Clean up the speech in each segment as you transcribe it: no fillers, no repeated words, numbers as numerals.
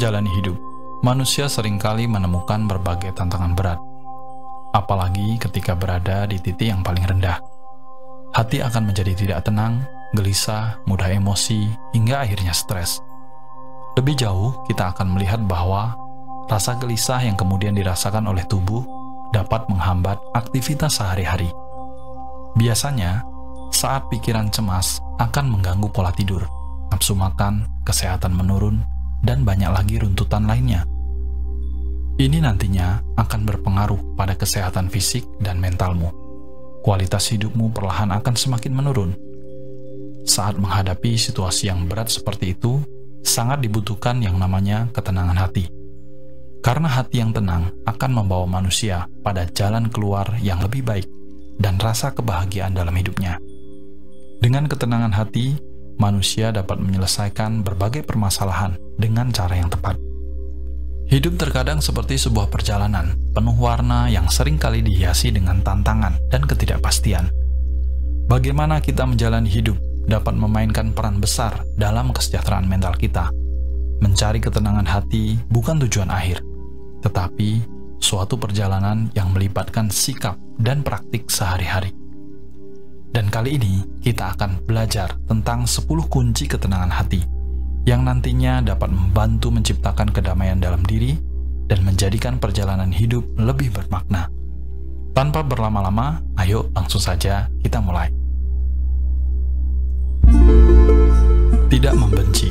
menjalani hidup, manusia seringkali menemukan berbagai tantangan berat. Apalagi ketika berada di titik yang paling rendah. Hati akan menjadi tidak tenang, gelisah, mudah emosi, hingga akhirnya stres. Lebih jauh, kita akan melihat bahwa rasa gelisah yang kemudian dirasakan oleh tubuh dapat menghambat aktivitas sehari-hari. Biasanya, saat pikiran cemas akan mengganggu pola tidur, nafsu makan, kesehatan menurun, dan banyak lagi runtutan lainnya. Ini nantinya akan berpengaruh pada kesehatan fisik dan mentalmu. Kualitas hidupmu perlahan akan semakin menurun. Saat menghadapi situasi yang berat seperti itu, sangat dibutuhkan yang namanya ketenangan hati. Karena hati yang tenang akan membawa manusia pada jalan keluar yang lebih baik dan rasa kebahagiaan dalam hidupnya. Dengan ketenangan hati, manusia dapat menyelesaikan berbagai permasalahan dengan cara yang tepat. Hidup terkadang seperti sebuah perjalanan penuh warna yang seringkali dihiasi dengan tantangan dan ketidakpastian. Bagaimana kita menjalani hidup dapat memainkan peran besar dalam kesejahteraan mental kita. Mencari ketenangan hati bukan tujuan akhir, tetapi suatu perjalanan yang melibatkan sikap dan praktik sehari-hari. Dan kali ini kita akan belajar tentang 10 kunci ketenangan hati yang nantinya dapat membantu menciptakan kedamaian dalam diri dan menjadikan perjalanan hidup lebih bermakna. Tanpa berlama-lama, ayo langsung saja kita mulai. Tidak membenci.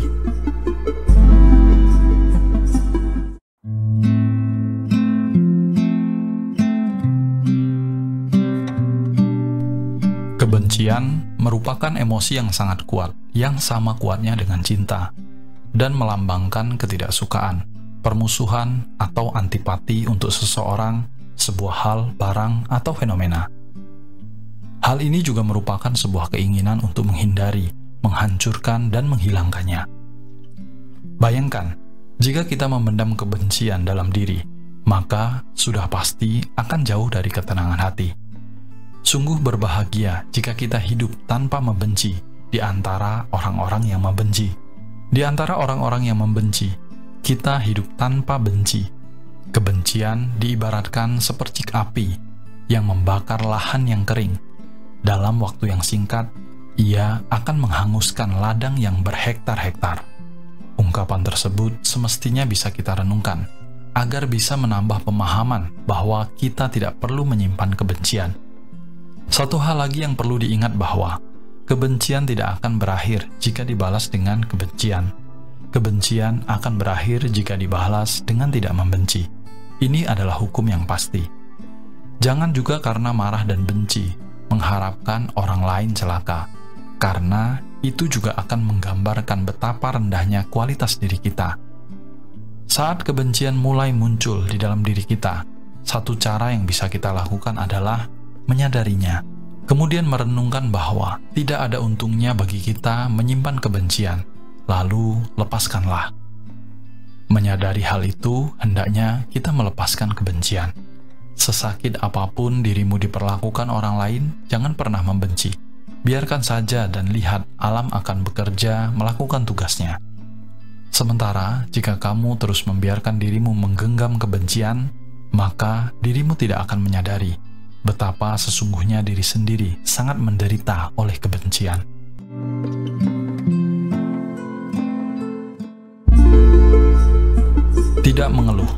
Kebencian merupakan emosi yang sangat kuat, yang sama kuatnya dengan cinta, dan melambangkan ketidaksukaan, permusuhan, atau antipati untuk seseorang, sebuah hal, barang, atau fenomena. Hal ini juga merupakan sebuah keinginan untuk menghindari, menghancurkan, dan menghilangkannya. Bayangkan, jika kita memendam kebencian dalam diri, maka sudah pasti akan jauh dari ketenangan hati. Sungguh berbahagia jika kita hidup tanpa membenci di antara orang-orang yang membenci. Di antara orang-orang yang membenci, kita hidup tanpa benci. Kebencian diibaratkan seperti api yang membakar lahan yang kering. Dalam waktu yang singkat, ia akan menghanguskan ladang yang berhektar-hektar. Ungkapan tersebut semestinya bisa kita renungkan, agar bisa menambah pemahaman bahwa kita tidak perlu menyimpan kebencian. Satu hal lagi yang perlu diingat bahwa kebencian tidak akan berakhir jika dibalas dengan kebencian. Kebencian akan berakhir jika dibalas dengan tidak membenci. Ini adalah hukum yang pasti. Jangan juga karena marah dan benci, mengharapkan orang lain celaka, karena itu juga akan menggambarkan betapa rendahnya kualitas diri kita. Saat kebencian mulai muncul di dalam diri kita, satu cara yang bisa kita lakukan adalah menyadarinya, kemudian merenungkan bahwa tidak ada untungnya bagi kita menyimpan kebencian, lalu lepaskanlah. Menyadari hal itu, hendaknya kita melepaskan kebencian. Sesakit apapun dirimu diperlakukan orang lain, jangan pernah membenci. Biarkan saja dan lihat alam akan bekerja melakukan tugasnya. Sementara, jika kamu terus membiarkan dirimu menggenggam kebencian, maka dirimu tidak akan menyadari betapa sesungguhnya diri sendiri sangat menderita oleh kebencian. Tidak mengeluh.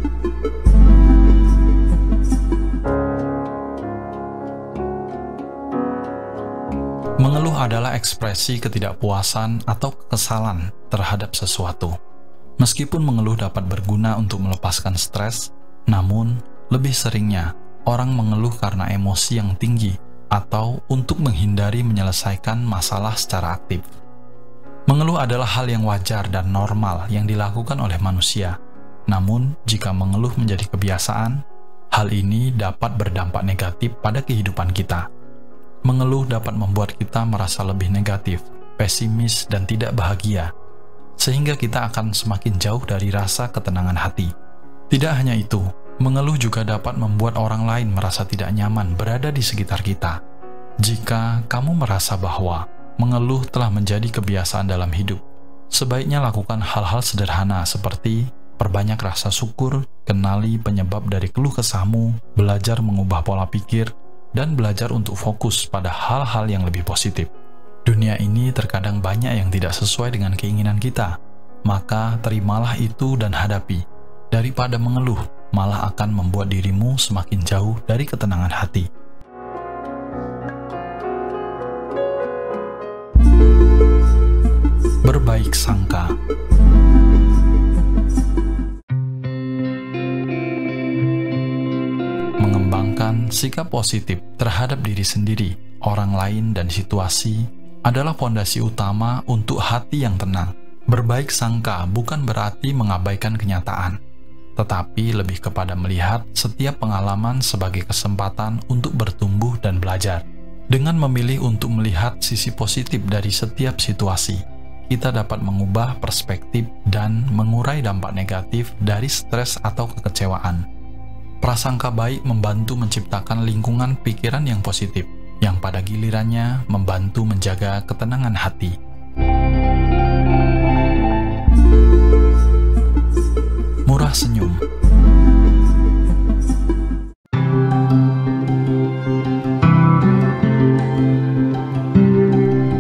Mengeluh adalah ekspresi ketidakpuasan atau kekesalan terhadap sesuatu. Meskipun mengeluh dapat berguna untuk melepaskan stres, namun lebih seringnya orang mengeluh karena emosi yang tinggi atau untuk menghindari menyelesaikan masalah secara aktif. Mengeluh adalah hal yang wajar dan normal yang dilakukan oleh manusia. Namun, jika mengeluh menjadi kebiasaan, hal ini dapat berdampak negatif pada kehidupan kita. Mengeluh dapat membuat kita merasa lebih negatif, pesimis, dan tidak bahagia, sehingga kita akan semakin jauh dari rasa ketenangan hati. Tidak hanya itu, mengeluh juga dapat membuat orang lain merasa tidak nyaman berada di sekitar kita. Jika kamu merasa bahwa mengeluh telah menjadi kebiasaan dalam hidup, sebaiknya lakukan hal-hal sederhana seperti Perbanyak rasa syukur, kenali penyebab dari keluh kesahmu, belajar mengubah pola pikir, dan belajar untuk fokus pada hal-hal yang lebih positif. Dunia ini terkadang banyak yang tidak sesuai dengan keinginan kita, maka terimalah itu dan hadapi. Daripada mengeluh, malah akan membuat dirimu semakin jauh dari ketenangan hati. Berbaik sangka. Mengembangkan sikap positif terhadap diri sendiri, orang lain, dan situasi adalah fondasi utama untuk hati yang tenang. Berbaik sangka bukan berarti mengabaikan kenyataan, tetapi lebih kepada melihat setiap pengalaman sebagai kesempatan untuk bertumbuh dan belajar. Dengan memilih untuk melihat sisi positif dari setiap situasi, kita dapat mengubah perspektif dan mengurai dampak negatif dari stres atau kekecewaan. Prasangka baik membantu menciptakan lingkungan pikiran yang positif, yang pada gilirannya membantu menjaga ketenangan hati. Murah senyum.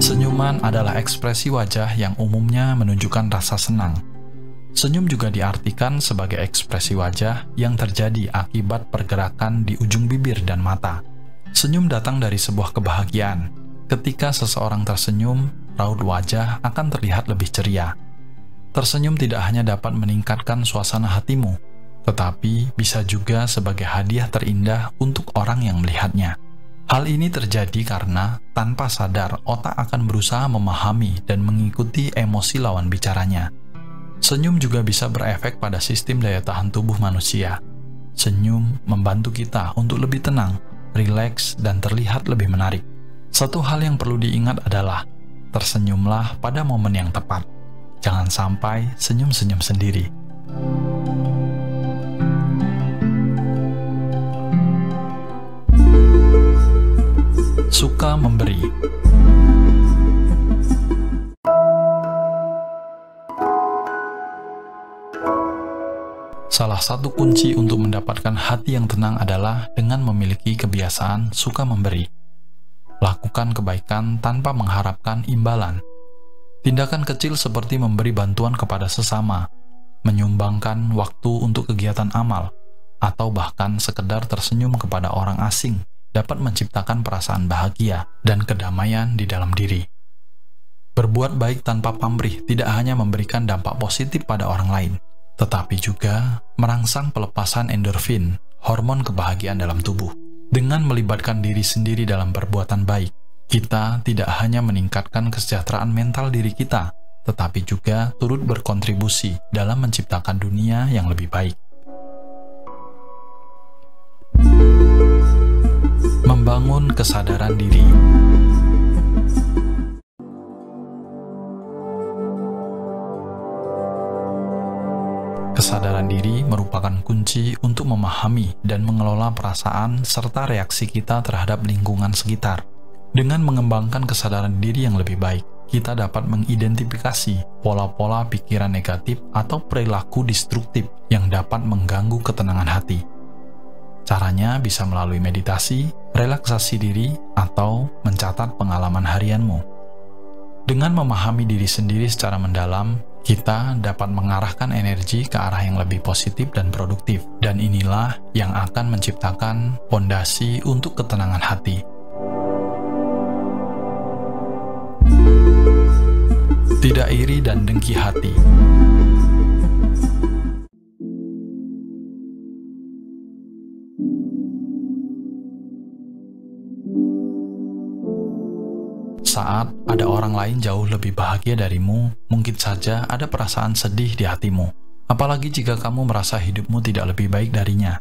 Senyuman adalah ekspresi wajah yang umumnya menunjukkan rasa senang. Senyum juga diartikan sebagai ekspresi wajah yang terjadi akibat pergerakan di ujung bibir dan mata. Senyum datang dari sebuah kebahagiaan. Ketika seseorang tersenyum, raut wajah akan terlihat lebih ceria. Tersenyum tidak hanya dapat meningkatkan suasana hatimu, tetapi bisa juga sebagai hadiah terindah untuk orang yang melihatnya. Hal ini terjadi karena tanpa sadar otak akan berusaha memahami dan mengikuti emosi lawan bicaranya. Senyum juga bisa berefek pada sistem daya tahan tubuh manusia. Senyum membantu kita untuk lebih tenang, rileks, dan terlihat lebih menarik. Satu hal yang perlu diingat adalah, tersenyumlah pada momen yang tepat. Jangan sampai senyum-senyum sendiri. Suka memberi. Salah satu kunci untuk mendapatkan hati yang tenang adalah dengan memiliki kebiasaan suka memberi. Lakukan kebaikan tanpa mengharapkan imbalan. Tindakan kecil seperti memberi bantuan kepada sesama, menyumbangkan waktu untuk kegiatan amal, atau bahkan sekedar tersenyum kepada orang asing dapat menciptakan perasaan bahagia dan kedamaian di dalam diri. Berbuat baik tanpa pamrih tidak hanya memberikan dampak positif pada orang lain, tetapi juga merangsang pelepasan endorfin, hormon kebahagiaan dalam tubuh. Dengan melibatkan diri sendiri dalam perbuatan baik, kita tidak hanya meningkatkan kesejahteraan mental diri kita, tetapi juga turut berkontribusi dalam menciptakan dunia yang lebih baik. Membangun kesadaran diri. Kesadaran diri merupakan kunci untuk memahami dan mengelola perasaan serta reaksi kita terhadap lingkungan sekitar. Dengan mengembangkan kesadaran diri yang lebih baik, kita dapat mengidentifikasi pola-pola pikiran negatif atau perilaku destruktif yang dapat mengganggu ketenangan hati. Caranya bisa melalui meditasi, relaksasi diri, atau mencatat pengalaman harianmu. Dengan memahami diri sendiri secara mendalam, kita dapat mengarahkan energi ke arah yang lebih positif dan produktif, dan inilah yang akan menciptakan fondasi untuk ketenangan hati. Tidak iri dan dengki hati. Saat ada orang lain jauh lebih bahagia darimu, mungkin saja ada perasaan sedih di hatimu. Apalagi jika kamu merasa hidupmu tidak lebih baik darinya.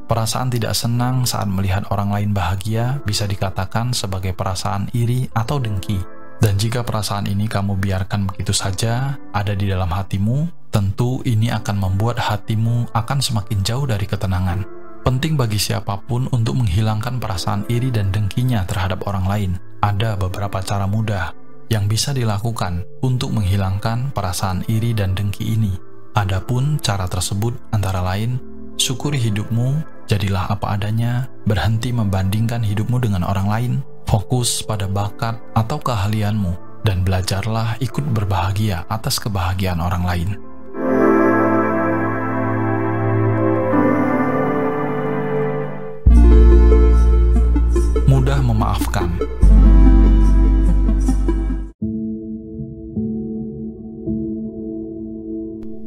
Perasaan tidak senang saat melihat orang lain bahagia bisa dikatakan sebagai perasaan iri atau dengki. Dan jika perasaan ini kamu biarkan begitu saja ada di dalam hatimu, tentu ini akan membuat hatimu akan semakin jauh dari ketenangan. Penting bagi siapapun untuk menghilangkan perasaan iri dan dengkinya terhadap orang lain. Ada beberapa cara mudah yang bisa dilakukan untuk menghilangkan perasaan iri dan dengki ini. Adapun cara tersebut antara lain, syukuri hidupmu, jadilah apa adanya, berhenti membandingkan hidupmu dengan orang lain, fokus pada bakat atau keahlianmu, dan belajarlah ikut berbahagia atas kebahagiaan orang lain. Mudah memaafkan.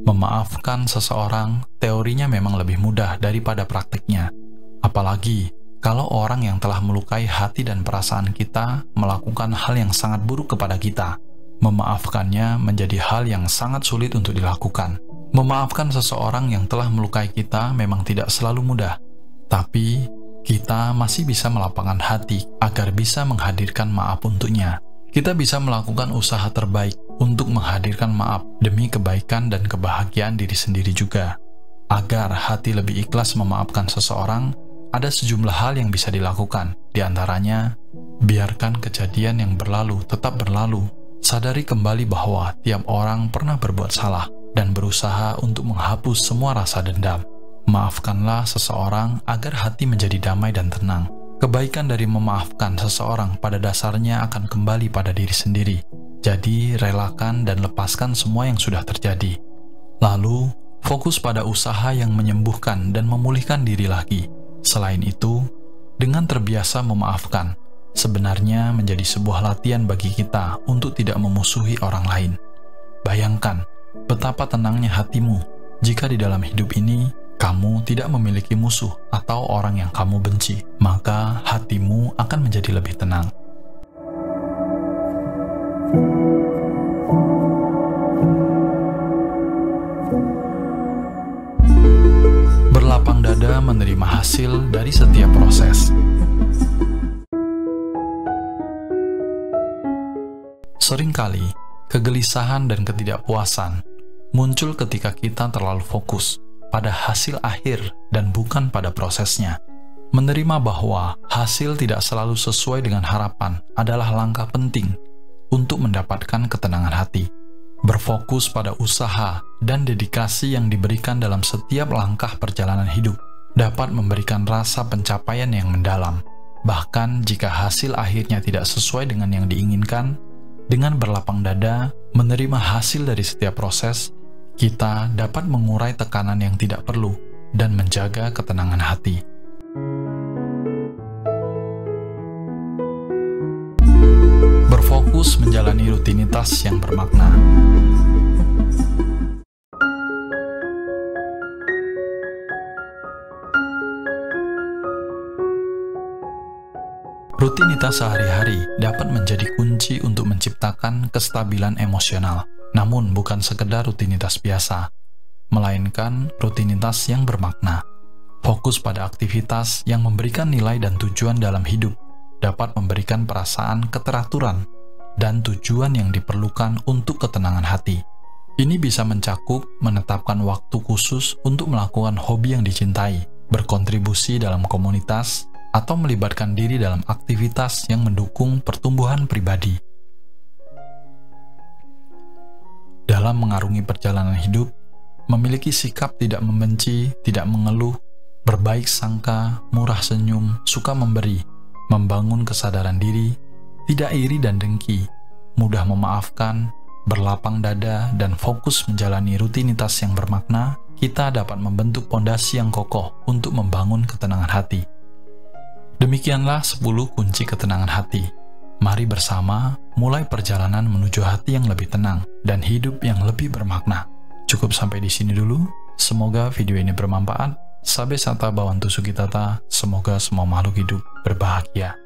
Memaafkan seseorang, teorinya memang lebih mudah daripada praktiknya. Apalagi kalau orang yang telah melukai hati dan perasaan kita melakukan hal yang sangat buruk kepada kita. Memaafkannya menjadi hal yang sangat sulit untuk dilakukan. Memaafkan seseorang yang telah melukai kita memang tidak selalu mudah. Tapi kita masih bisa melapangkan hati agar bisa menghadirkan maaf untuknya. Kita bisa melakukan usaha terbaik untuk menghadirkan maaf demi kebaikan dan kebahagiaan diri sendiri juga. Agar hati lebih ikhlas memaafkan seseorang, ada sejumlah hal yang bisa dilakukan. Di antaranya, biarkan kejadian yang berlalu tetap berlalu. Sadari kembali bahwa tiap orang pernah berbuat salah dan berusaha untuk menghapus semua rasa dendam. Maafkanlah seseorang agar hati menjadi damai dan tenang. Kebaikan dari memaafkan seseorang pada dasarnya akan kembali pada diri sendiri. Jadi, relakan dan lepaskan semua yang sudah terjadi. Lalu, fokus pada usaha yang menyembuhkan dan memulihkan diri lagi. Selain itu, dengan terbiasa memaafkan, sebenarnya menjadi sebuah latihan bagi kita untuk tidak memusuhi orang lain. Bayangkan betapa tenangnya hatimu jika di dalam hidup ini kamu tidak memiliki musuh atau orang yang kamu benci, maka hatimu akan menjadi lebih tenang. Berlapang dada menerima hasil dari setiap proses. Seringkali, kegelisahan dan ketidakpuasan muncul ketika kita terlalu fokus pada hasil akhir dan bukan pada prosesnya. Menerima bahwa hasil tidak selalu sesuai dengan harapan adalah langkah penting untuk mendapatkan ketenangan hati. Berfokus pada usaha dan dedikasi yang diberikan dalam setiap langkah perjalanan hidup dapat memberikan rasa pencapaian yang mendalam. Bahkan jika hasil akhirnya tidak sesuai dengan yang diinginkan, dengan berlapang dada menerima hasil dari setiap proses, kita dapat mengurai tekanan yang tidak perlu dan menjaga ketenangan hati. Berfokus menjalani rutinitas yang bermakna. Rutinitas sehari-hari dapat menjadi kunci untuk menciptakan kestabilan emosional. Namun bukan sekedar rutinitas biasa, melainkan rutinitas yang bermakna. Fokus pada aktivitas yang memberikan nilai dan tujuan dalam hidup dapat memberikan perasaan keteraturan dan tujuan yang diperlukan untuk ketenangan hati. Ini bisa mencakup menetapkan waktu khusus untuk melakukan hobi yang dicintai, berkontribusi dalam komunitas, atau melibatkan diri dalam aktivitas yang mendukung pertumbuhan pribadi. Dalam mengarungi perjalanan hidup, memiliki sikap tidak membenci, tidak mengeluh, berbaik sangka, murah senyum, suka memberi, membangun kesadaran diri, tidak iri dan dengki, mudah memaafkan, berlapang dada, dan fokus menjalani rutinitas yang bermakna, kita dapat membentuk pondasi yang kokoh untuk membangun ketenangan hati. Demikianlah 10 kunci ketenangan hati. Mari bersama mulai perjalanan menuju hati yang lebih tenang dan hidup yang lebih bermakna. Cukup sampai di sini dulu. Semoga video ini bermanfaat. Sabe sata bawantu sugitata. Semoga semua makhluk hidup berbahagia.